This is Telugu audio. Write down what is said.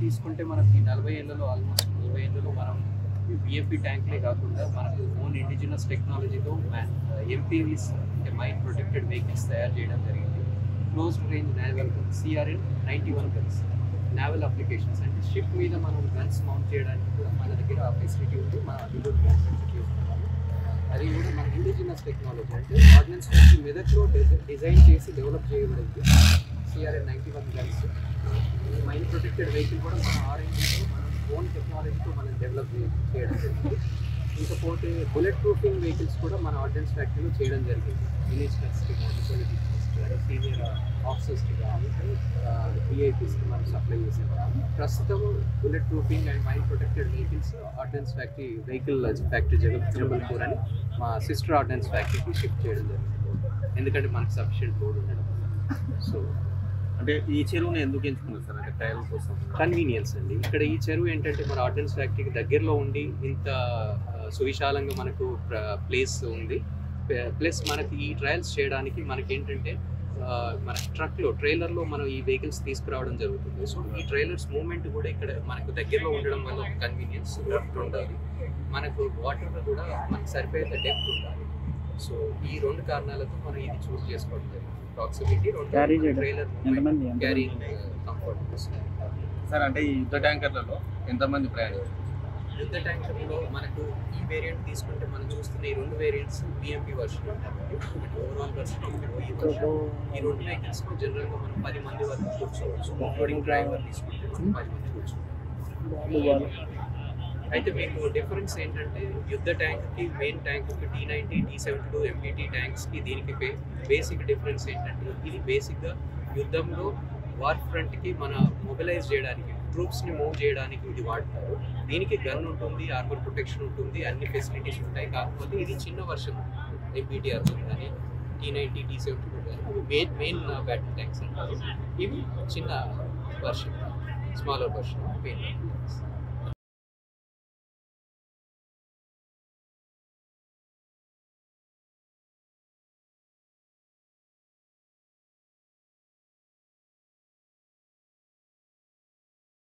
తీసుకుంటే మనకి 40 ఏళ్లలో ఆల్మోస్ట్ 40 ఏళ్లలో మనం బిఎఫ్పి ట్యాంక్లే కాకుండా మనకు ఓన్ ఇండిజినస్ టెక్నాలజీతో ఎంపీవీస్ అంటే మైన్ ప్రొటెక్టెడ్ వెహికల్స్ తయారు చేయడం జరిగింది. Closed range naval CRN 91 guns naval applications అంటే షిప్ మీద మనం గన్స్ మౌంట్ చేయడానికి కూడా మన దగ్గర ఆ ఫెసిలిటీ ఉంది. మన అభివృద్ధి మ్యానుఫ్యాక్చర్ చేస్తున్నాము. అది కూడా మన ఇండిజినస్ టెక్నాలజీ అంటే ఆర్డినెన్స్ ఫ్యాక్టరీ మెదక్లో డిజైన్ చేసి డెవలప్ చేయబడింది. CRN 91 guns mine protected vehicle కూడా మన ఆర్ఎండ్తో మన ఓన్ టెక్నాలజీతో మనం డెవలప్ చేయడం జరిగింది. ఇంకపోతే బుల్లెట్ ప్రూఫింగ్ వెహికల్స్ కూడా మన ఆర్డినెన్స్ ఫ్యాక్టరీలో చేయడం జరిగింది. విలేజ్ కన్స్కి కానీ సీనియర్ ఆఫీసర్స్కి కానీ PIPస్కి మనం సప్లై చేసాము. ప్రస్తుతం bullet proofing and mine protected vehicles ordnance factory factory Jabalpur అని మా సిస్టర్ ఆర్డినెన్స్ ఫ్యాక్టరీకి షిఫ్ట్ చేయడం జరిగింది. ఎందుకంటే మనకు సఫిషియెంట్ లోడ్ ఉండడం. సో అంటే ఈ చెరువుని ఎందుకు ఎంచుకున్నారు సార్? అంటే ట్రయల్ కోసం కన్వీనియన్స్ అండి. ఇక్కడ ఈ చెరువు ఏంటంటే మన ఆర్డినెన్స్ ఫ్యాక్టరీకి దగ్గరలో ఉండి ఇంత సువిశాలంగా మనకు ప్లేస్ ఉంది. ప్లస్ మనకి ఈ ట్రయల్స్ చేయడానికి మనకి ఏంటంటే మన ట్రైలర్లో మనం ఈ వెహికల్స్ తీసుకురావడం జరుగుతుంది. సో ఈ ట్రైలర్స్ మూవ్మెంట్ కూడా ఇక్కడ మనకు దగ్గరలో ఉండడం వల్ల కన్వీనియన్స్ ఉండాలి. మనకు వాటర్ కూడా మనకు సరిపోయేంత డెప్త్ ఉండాలి. సో ఈ రెండు కారణాలతో మనం ఇది చూస్ చేసుకోవడం జరిగింది. Proximity, trailer carrying comfort. Sir అంటే ఈ యుద్ధ ట్యాంకర్లలో ఎంతమంది ప్రయాణించారు? యుద్ధ ట్యాంకర్లో మనకు ఈ వేరియంట్ తీసుకుంటే మనం చూస్తున్న ఈ రెండు వేరియంట్స్ BMP వర్షన్ ఉంటాయి. ఓవరాల్ వర్షన్ ఈ రెండు వెహికల్స్లో జనరల్గా మనం 10 మంది వరకు కూర్చోవచ్చు. ఇంక్లూడింగ్ డ్రైవర్ తీసుకుంటే మనం 10 మంది కూర్చోవచ్చు. అయితే మీకు డిఫరెన్స్ ఏంటంటే యుద్ధ ట్యాంక్కి మెయిన్ ట్యాంక్కి T90, T72 MPT ట్యాంక్స్కి దీనికి బేసిక్ డిఫరెన్స్ ఏంటంటే ఇది బేసిక్గా యుద్ధంలో వార్ ఫ్రంట్కి మన మొబిలైజ్ చేయడానికి ట్రూప్స్ని మూవ్ చేయడానికి ఇది వాడతారు. దీనికి గన్ ఉంటుంది, ఆర్మర్ ప్రొటెక్షన్ ఉంటుంది, అన్ని ఫెసిలిటీస్ ఉంటాయి. కాకపోతే ఇది చిన్న వర్షన్ MPTR కానీ T90, T72 కానీ అవి మెయిన్ బ్యాటిల్ ట్యాంక్స్ అంటారు. ఇవి చిన్న version, smaller version main tanks.